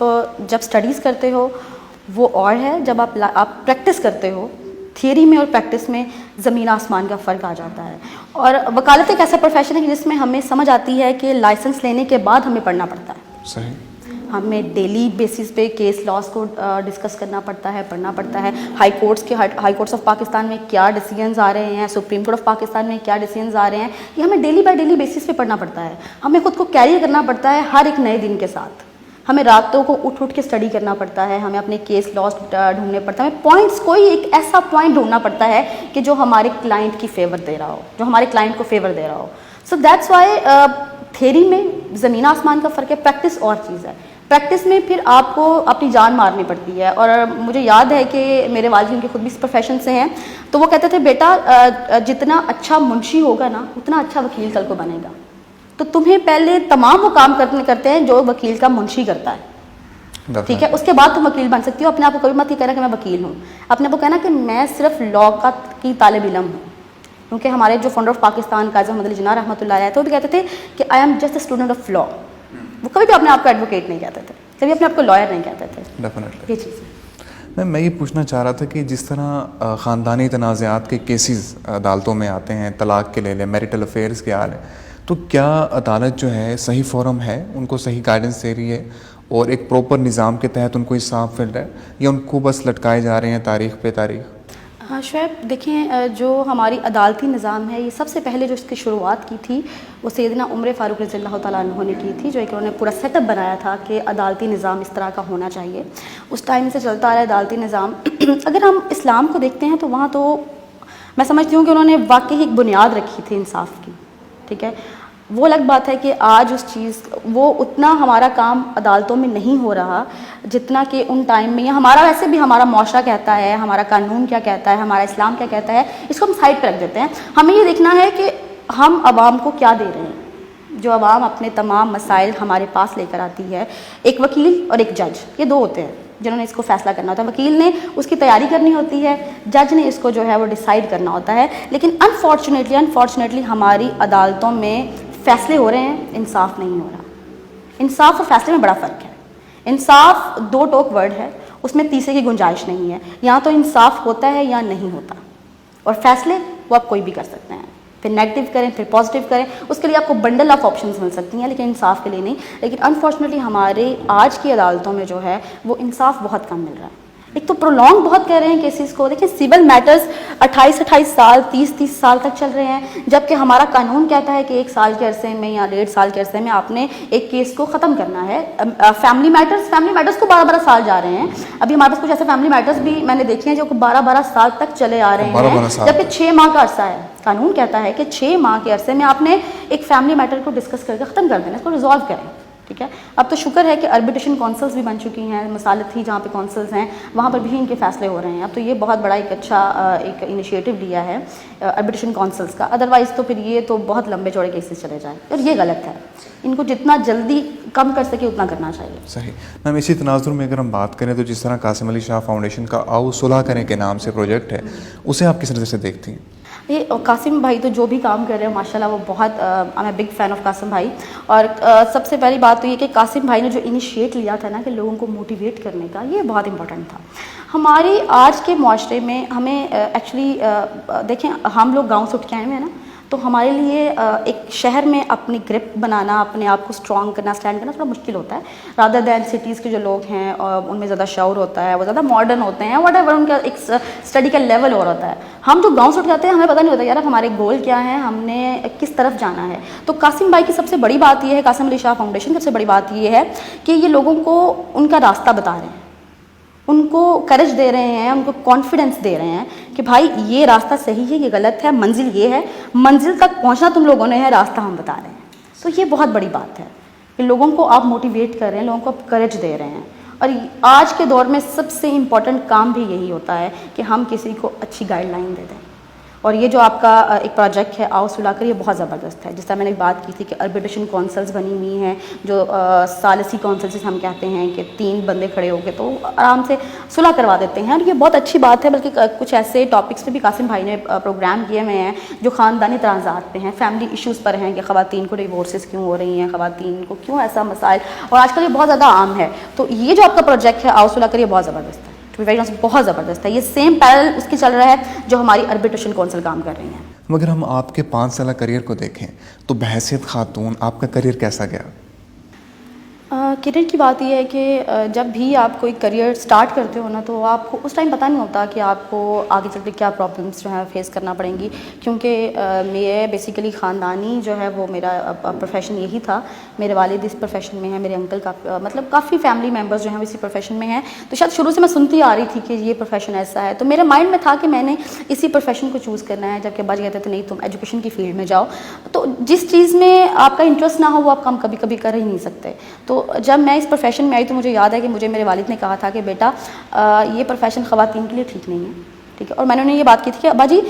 جب اسٹڈیز کرتے ہو وہ اور ہے، جب آپ پریکٹس کرتے ہو، تھیوری میں اور پریکٹس میں زمین آسمان کا فرق آ جاتا ہے. اور وکالت ایک ایسا پروفیشن ہے جس میں ہمیں سمجھ آتی ہے کہ لائسنس لینے کے بعد ہمیں پڑھنا پڑتا ہے. صحیح. ہمیں ڈیلی بیسس پہ کیس لاس کو ڈسکس کرنا پڑتا ہے، پڑھنا پڑتا ہے. ہائی کورٹس آف پاکستان میں کیا ڈیسیجنز آ رہے ہیں، سپریم کورٹ آف پاکستان میں کیا ڈیسیجنز آ رہے ہیں، یہ ہمیں ڈیلی بائی ڈیلی بیسس پہ پڑھنا پڑتا ہے. ہمیں خود کو کیری کرنا پڑتا ہے ہر ایک نئے دن کے ساتھ. ہمیں راتوں کو اٹھ کے اسٹڈی کرنا پڑتا ہے، ہمیں اپنے کیس لاس ڈھونڈنے پڑتا ہے، ہمیں پوائنٹس، کوئی ایک ایسا پوائنٹ ڈھونڈنا پڑتا ہے کہ جو ہمارے کلائنٹ کی فیور دے رہا ہو، جو ہمارے کلائنٹ کو فیور دے رہا ہو. سو دیٹس وائی تھیوری میں زمین آسمان کا فرق ہے، پریکٹس اور چیز ہے. پریکٹس میں پھر آپ کو اپنی جان مارنی پڑتی ہے. اور مجھے یاد ہے کہ میرے والدین کے خود بھی اس پروفیشن سے ہیں، تو وہ کہتے تھے بیٹا جتنا اچھا منشی ہوگا نا اتنا اچھا وکیل کل کو بنے گا. تو تمہیں پہلے تمام وہ کام کرتے ہیں جو وکیل کا منشی کرتا ہے، ٹھیک ہے، اس کے بعد تم وکیل بن سکتی ہو. اپنے آپ کو کبھی مت یہ کہنا کہ میں وکیل ہوں، اپنے آپ کو کہنا کہ میں صرف لا کی طالب علم ہوں. کیونکہ ہمارے جو فاؤنڈر آف پاکستان قاضی محمد علی جناح رحمۃ اللہ علیہ تو وہ بھی کہتے تھے کہ I am just a student of law. وہ کبھی بھی اپنے آپ کو ایڈوکیٹ نہیں کہتے تھے، کبھی اپنے آپ کو لائر نہیں کہتے تھے. ڈیفینیٹلی. یہ چیز میں یہ پوچھنا چاہ رہا تھا کہ جس طرح خاندانی تنازعات کے کیسز عدالتوں میں آتے ہیں، طلاق کے لے لیں، میریٹل افیئرس کے حال ہے، تو کیا عدالت جو ہے صحیح فورم ہے، ان کو صحیح گائیڈنس دے رہی ہے اور ایک پراپر نظام کے تحت ان کو انصاف مل رہا ہے، یا ان کو بس لٹکائے جا رہے ہیں تاریخ پہ تاریخ؟ شعیب دیکھیں، جو ہماری عدالتی نظام ہے یہ سب سے پہلے جو اس کی شروعات کی تھی وہ سیدنا عمر فاروق رضی اللہ تعالیٰ عنہ نے کی تھی، جو ایک انہوں نے پورا سیٹ اپ بنایا تھا کہ عدالتی نظام اس طرح کا ہونا چاہیے. اس ٹائم سے چلتا آ رہا ہے عدالتی نظام. اگر ہم اسلام کو دیکھتے ہیں تو وہاں تو میں سمجھتی ہوں کہ انہوں نے واقعی ایک بنیاد رکھی تھی انصاف کی، ٹھیک ہے. وہ الگ بات ہے کہ آج اس چیز وہ اتنا ہمارا کام عدالتوں میں نہیں ہو رہا جتنا کہ ان ٹائم میں، یا ہمارا ویسے بھی ہمارا معاشرہ کہتا ہے، ہمارا قانون کیا کہتا ہے، ہمارا اسلام کیا کہتا ہے، اس کو ہم سائڈ پہ رکھ دیتے ہیں. ہمیں یہ دیکھنا ہے کہ ہم عوام کو کیا دے رہے ہیں. جو عوام اپنے تمام مسائل ہمارے پاس لے کر آتی ہے، ایک وکیل اور ایک جج، یہ دو ہوتے ہیں جنہوں نے اس کو فیصلہ کرنا ہوتا ہے. وکیل نے اس کی تیاری کرنی ہوتی ہے، جج نے اس کو جو ہے وہ ڈیسائیڈ کرنا ہوتا ہے. لیکن انفارچونیٹلی ہماری عدالتوں میں فیصلے ہو رہے ہیں، انصاف نہیں ہو رہا. انصاف اور فیصلے میں بڑا فرق ہے. انصاف دو ٹوک ورڈ ہے، اس میں تیسرے کی گنجائش نہیں ہے. یہاں تو انصاف ہوتا ہے یا نہیں ہوتا، اور فیصلے وہ آپ کوئی بھی کر سکتے ہیں، پھر نیگیٹو کریں پھر پازیٹیو کریں، اس کے لیے آپ کو بنڈل آف آپشنز مل سکتی ہیں، لیکن انصاف کے لیے نہیں. لیکن انفارچونیٹلی ہمارے آج کی عدالتوں میں جو ہے وہ انصاف بہت کم مل رہا ہے. ایک تو پرولونگ بہت کہہ رہے ہیں کیسز کو. دیکھیں سول میٹرز 28 سال 30 سال تک چل رہے ہیں، جبکہ ہمارا قانون کہتا ہے کہ 1 سال کے عرصے میں یا 1.5 سال کے عرصے میں آپ نے ایک کیس کو ختم کرنا ہے. فیملی میٹرز کو 12 سال جا رہے ہیں. ابھی ہمارے پاس کچھ ایسے فیملی میٹرز بھی میں نے دیکھے ہیں جو 12 سال تک چلے آ رہے ہیں، جبکہ 6 ماہ کا عرصہ ہے. قانون کہتا ہے کہ 6 ماہ کے عرصے میں آپ نے ایک فیملی میٹر کو ڈسکس کر کے ختم کر دینا، اس کو ریزالو کریں، ٹھیک ہے. اب تو شکر ہے کہ اربیٹریشن کونسلز بھی بن چکی ہیں، مسالت ہی جہاں پہ کونسلز ہیں وہاں پر بھی ان کے فیصلے ہو رہے ہیں. اب تو یہ بہت بڑا ایک اچھا ایک انیشیٹو لیا ہے اربیٹریشن کونسلز کا. ادروائز تو پھر یہ تو بہت لمبے چوڑے کیسز چلے جائیں، اور یہ غلط ہے. ان کو جتنا جلدی کم کر سکے اتنا کرنا چاہیے. صحیح. میم اسی تناظر میں اگر ہم بات کریں تو جس طرح قاسم علی شاہ فاؤنڈیشن کا آؤ صلح کریں کے نام سے پروجیکٹ ہے، اسے آپ کس نظر سے دیکھتی ہیں؟ یہ قاسم بھائی تو جو بھی کام کر رہے ہیں ماشاءاللہ وہ بہت I am big fan of Qasim بھائی. اور سب سے پہلی بات تو یہ کہ قاسم بھائی نے جو انیشیٹ لیا تھا نا کہ لوگوں کو موٹیویٹ کرنے کا، یہ بہت امپورٹنٹ تھا. ہماری آج کے معاشرے میں ہمیں ایکچولی دیکھیں ہم لوگ گاؤں سے اٹھ کے آئے ہوئے ہیں نا، تو ہمارے لیے ایک شہر میں اپنی گرپ بنانا، اپنے آپ کو اسٹرانگ کرنا، اسٹینڈ کرنا تھوڑا مشکل ہوتا ہے. رادر دین سٹیز کے جو لوگ ہیں ان میں زیادہ شعور ہوتا ہے، وہ زیادہ ماڈرن ہوتے ہیں، واٹ ایور ان کا ایک اسٹڈی کا لیول اور ہوتا ہے. ہم جو گاؤں سے اٹھ جاتے ہیں ہمیں پتہ نہیں ہوتا یار ہمارے گول کیا ہیں، ہم نے کس طرف جانا ہے. تو قاسم بھائی کی سب سے بڑی بات یہ ہے، قاسم علی شاہ فاؤنڈیشن کی سب سے بڑی بات یہ ہے کہ یہ لوگوں کو ان کا راستہ بتا رہے ہیں، ان کو کریج دے رہے ہیں، ان کو کانفیڈنس دے رہے ہیں کہ بھائی یہ راستہ صحیح ہے، یہ غلط ہے، منزل یہ ہے، منزل تک پہنچنا تم لوگوں نے ہے، راستہ ہم بتا رہے ہیں. تو یہ بہت بڑی بات ہے کہ لوگوں کو آپ موٹیویٹ کر رہے ہیں، لوگوں کو آپ کریج دے رہے ہیں. اور آج کے دور میں سب سے امپورٹنٹ کام بھی یہی ہوتا ہے کہ ہم کسی کو اچھی گائیڈ لائن دے دیں. اور یہ جو آپ کا ایک پروجیکٹ ہے آؤ صلح کر، یہ بہت زبردست ہے. جس طرح میں نے بات کی تھی کہ اربیٹریشن کونسلز بنی ہوئی ہیں، جو ثالثی کونسلز ہم کہتے ہیں کہ 3 بندے کھڑے ہو کے تو آرام سے صلح کروا دیتے ہیں، اور یہ بہت اچھی بات ہے. بلکہ کچھ ایسے ٹاپکس پہ بھی قاسم بھائی نے پروگرام کیے ہوئے ہیں جو خاندانی تنازعات پہ ہیں، فیملی ایشوز پر ہیں، کہ خواتین کو ڈیورسز کیوں ہو رہی ہیں، خواتین کو کیوں ایسا مسائل، اور آج کل یہ بہت زیادہ عام ہے. تو یہ جو آپ کا پروجیکٹ ہے آؤ صلح کر، یہ بہت زبردست ہے، بہت زبردست ہے. یہ سیم پیرل اس کی چل رہا ہے جو ہماری اربیٹریشن کونسل کام کر رہی ہیں. مگر ہم آپ کے 5 سالہ کریئر کو دیکھیں تو بحیثیت خاتون آپ کا کریئر کیسا گیا؟ کریئر کی بات یہ ہے کہ جب بھی آپ کوئی کریئر سٹارٹ کرتے ہو نا، تو آپ کو اس ٹائم پتہ نہیں ہوتا کہ آپ کو آگے چل کے کیا پرابلمس جو ہے فیس کرنا پڑیں گی. کیونکہ میں بیسیکلی خاندانی جو ہے وہ میرا پروفیشن یہی تھا. میرے والد اس پروفیشن میں ہیں، میرے انکل کا مطلب کافی فیملی ممبرز جو ہیں اسی پروفیشن میں ہیں. تو شاید شروع سے میں سنتی آ رہی تھی کہ یہ پروفیشن ایسا ہے، تو میرے مائنڈ میں تھا کہ میں نے اسی پروفیشن کو چوز کرنا ہے. جبکہ ابا جی کہتے تھے نہیں تم ایجوکیشن کی فیلڈ میں جاؤ. تو جس چیز میں آپ کا انٹرسٹ نہ ہو وہ آپ کام کبھی کبھی کر ہی نہیں سکتے. تو جب میں اس پروفیشن میں آئی تو مجھے یاد ہے کہ مجھے میرے والد نے کہا تھا کہ بیٹا یہ پروفیشن خواتین کے لیے ٹھیک نہیں ہے، ٹھیک ہے. اور میں نے انہیں یہ بات کی تھی کہ ابا جی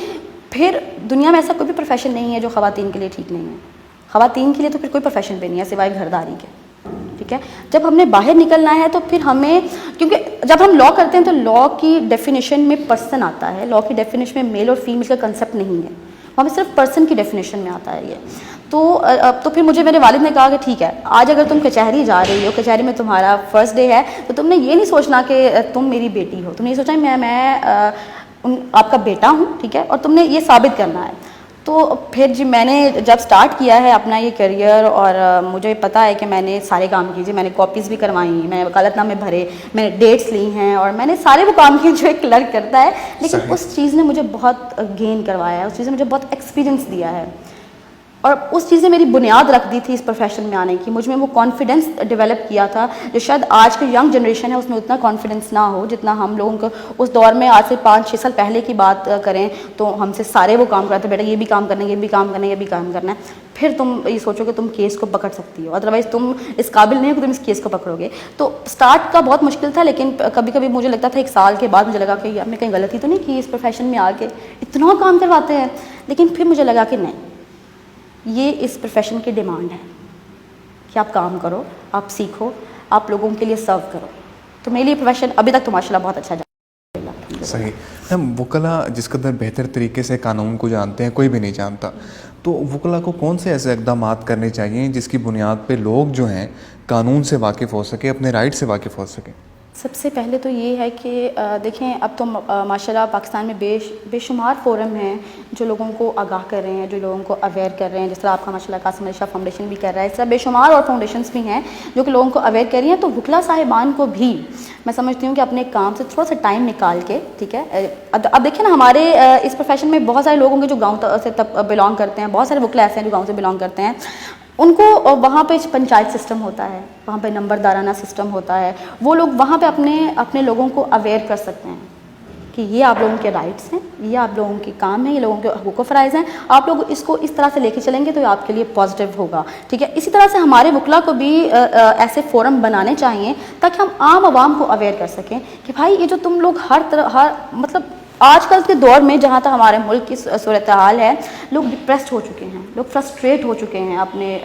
پھر دنیا میں ایسا کوئی بھی پروفیشن نہیں ہے جو خواتین کے لیے ٹھیک نہیں ہے. خواتین کے لیے تو پھر کوئی پروفیشن بھی نہیں ہے سوائے گھرداری کے، ٹھیک ہے. جب ہم نے باہر نکلنا ہے تو پھر ہمیں، کیونکہ جب ہم لا کرتے ہیں تو لا کی ڈیفینیشن میں پرسن آتا ہے، لا کی ڈیفینیشن میں میل اور فیمیل کا کنسیپٹ نہیں ہے، وہاں پہ صرف پرسن کی ڈیفینیشن میں آتا ہے یہ. تو پھر مجھے میرے والد نے کہا کہ ٹھیک ہے آج اگر تم کچہری جا رہی ہو، کچہری میں تمہارا فرسٹ ڈے ہے، تو تم نے یہ نہیں سوچنا کہ تم میری بیٹی ہو، تم نے یہ سوچا میں آپ کا بیٹا ہوں، ٹھیک ہے، اور تم نے یہ ثابت کرنا ہے. تو پھر جی میں نے جب سٹارٹ کیا ہے اپنا یہ کریئر، اور مجھے پتہ ہے کہ میں نے سارے کام کیے، میں نے کاپیز بھی کروائیں، میں نے وکالت نامے بھرے، میں نے ڈیٹس لی ہیں، اور میں نے سارے وہ کام کیے جو ایک کلرک کرتا ہے. لیکن اس چیز نے مجھے بہت گین کروایا ہے، اس چیز نے مجھے بہت ایکسپیرینس دیا ہے، اور اس چیز نے میری بنیاد رکھ دی تھی اس پروفیشن میں آنے کی. مجھ میں وہ کانفیڈنس ڈیولپ کیا تھا جو شاید آج کی ینگ جنریشن ہے اس میں اتنا کانفیڈنس نہ ہو جتنا ہم لوگوں کو اس دور میں. آج سے 5-6 سال پہلے کی بات کریں تو ہم سے سارے وہ کام کرتے، بیٹا یہ بھی کام کرنا ہے، یہ بھی کام کرنا ہے، یہ بھی کام کرنا ہے. پھر تم یہ سوچو کہ تم کیس کو پکڑ سکتی ہو، ادروائز تم اس قابل نہیں ہو کہ تم اس کیس کو پکڑو گے. تو سٹارٹ کا بہت مشکل تھا، لیکن کبھی کبھی مجھے لگتا تھا 1 سال کے بعد مجھے لگا کہ یار میں کہیں غلطی تو نہیں کی اس پروفیشن میں آ کے، اتنا کام کرواتے ہیں. لیکن پھر مجھے لگا کہ نہیں، یہ اس پروفیشن کی ڈیمانڈ ہے کہ آپ کام کرو، آپ سیکھو، آپ لوگوں کے لیے سرو کرو. تو میرے لیے پروفیشن ابھی تک تو ماشاء اللہ بہت اچھا جا رہا ہے. صحیح. ہم وکلا جس قدر بہتر طریقے سے قانون کو جانتے ہیں کوئی بھی نہیں جانتا، تو وکلا کو کون سے ایسے اقدامات کرنے چاہیے جس کی بنیاد پہ لوگ جو ہیں قانون سے واقف ہو سکیں، اپنے رائٹ سے واقف ہو سکیں؟ سب سے پہلے تو یہ ہے کہ دیکھیں اب تو ماشاء اللہ پاکستان میں بے شمار فورم ہیں جو لوگوں کو آگاہ کر رہے ہیں، جو لوگوں کو اویئر کر رہے ہیں. جس طرح آپ کا ماشاء اللہ قاسم علی شاہ فاؤنڈیشن بھی کر رہا ہے، اس طرح بے شمار اور فاؤنڈیشنز بھی ہیں جو کہ لوگوں کو اویئر کر رہی ہیں. تو وکلا صاحبان کو بھی میں سمجھتی ہوں کہ اپنے کام سے تھوڑا سا ٹائم نکال کے، ٹھیک ہے. اب دیکھیں نا ہمارے اس پروفیشن میں بہت سارے لوگ ہوں گے جو گاؤں سے بلانگ کرتے ہیں، بہت سارے وکلا ایسے ہیں جو گاؤں سے بلانگ کرتے ہیں. ان کو وہاں پہ پنچایت سسٹم ہوتا ہے، وہاں پہ نمبردارانہ سسٹم ہوتا ہے. وہ لوگ وہاں پہ اپنے لوگوں کو اویئر کر سکتے ہیں کہ یہ آپ لوگوں کے رائٹس ہیں، یہ آپ لوگوں کے کام ہیں، یہ لوگوں کے حقوق و فرائض ہیں. آپ لوگ اس کو اس طرح سے لے کے چلیں گے تو یہ آپ کے لیے پازیٹیو ہوگا، ٹھیک ہے. اسی طرح سے ہمارے وکلا کو بھی ایسے فورم بنانے چاہیے تاکہ ہم عام عوام کو اویئر کر سکیں کہ بھائی یہ جو تم لوگ ہر مطلب آج کل کے دور میں جہاں تک ہمارے ملک کی صورتحال ہے، لوگ ڈپریسڈ ہو چکے ہیں، لوگ فرسٹریٹ ہو چکے ہیں اپنے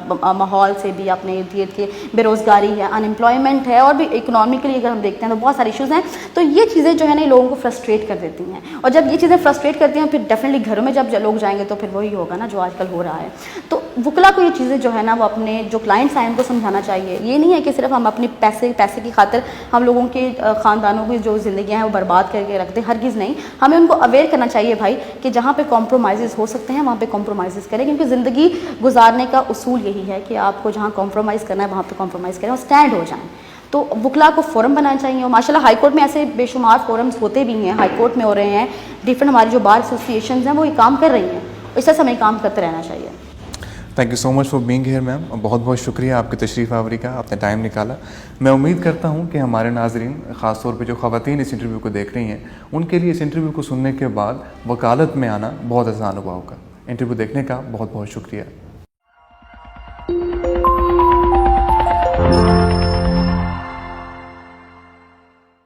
ماحول سے بھی، اپنے ارد گرد کے بے روزگاری ہے، ان امپلائمنٹ ہے، اور بھی اکنامکلی اگر ہم دیکھتے ہیں تو بہت سارے ایشوز ہیں. تو یہ چیزیں جو ہے نا لوگوں کو فرسٹریٹ کر دیتی ہیں، اور جب یہ چیزیں فرسٹریٹ کرتی ہیں پھر ڈیفینیٹلی گھروں میں جب لوگ جائیں گے تو پھر وہی ہوگا نا جو آج کل ہو رہا ہے. تو وکلا کو یہ چیزیں جو ہے نا وہ اپنے جو کلائنٹس ہیں ان کو سمجھانا چاہیے. یہ نہیں ہے کہ صرف ہم اپنے پیسے کی خاطر ہم لوگوں کے خاندانوں کی جو زندگیاں ہیں وہ برباد کر کے رکھ دیں، ہرگز نہیں. ہمیں ان کو اویئر کرنا چاہیے بھائی کہ جہاں پہ کمپرومائزز ہو سکتے ہیں وہاں پہ کمپرومائزز کریں، کیونکہ زندگی گزارنے کا اصول یہی ہے کہ آپ کو جہاں کمپرومائز کرنا ہے وہاں پہ کمپرومائز کریں اور اسٹینڈ ہو جائیں. تو وکلا کو فورم بنانا چاہیے، اور ماشاء اللہ ہائی کورٹ میں ایسے بے شمار فورمز ہوتے بھی ہیں، ہائی کورٹ میں ہو رہے ہیں. ڈفرینٹ ہماری جو بار ایسوسیشنز ہیں وہ یہ کام کر رہی ہیں، اس طرح سے ہمیں کام کرتے رہنا چاہیے. Thank you so much for being here ma'am. بہت بہت شکریہ آپ کی تشریف آوری کا، آپ نے ٹائم نکالا. میں امید کرتا ہوں کہ ہمارے ناظرین خاص طور پہ جو خواتین اس انٹرویو کو دیکھ رہی ہیں ان کے لیے اس انٹرویو کو سننے کے بعد وکالت میں آنا بہت آسان ہوا ہوگا. انٹرویو دیکھنے کا بہت بہت شکریہ.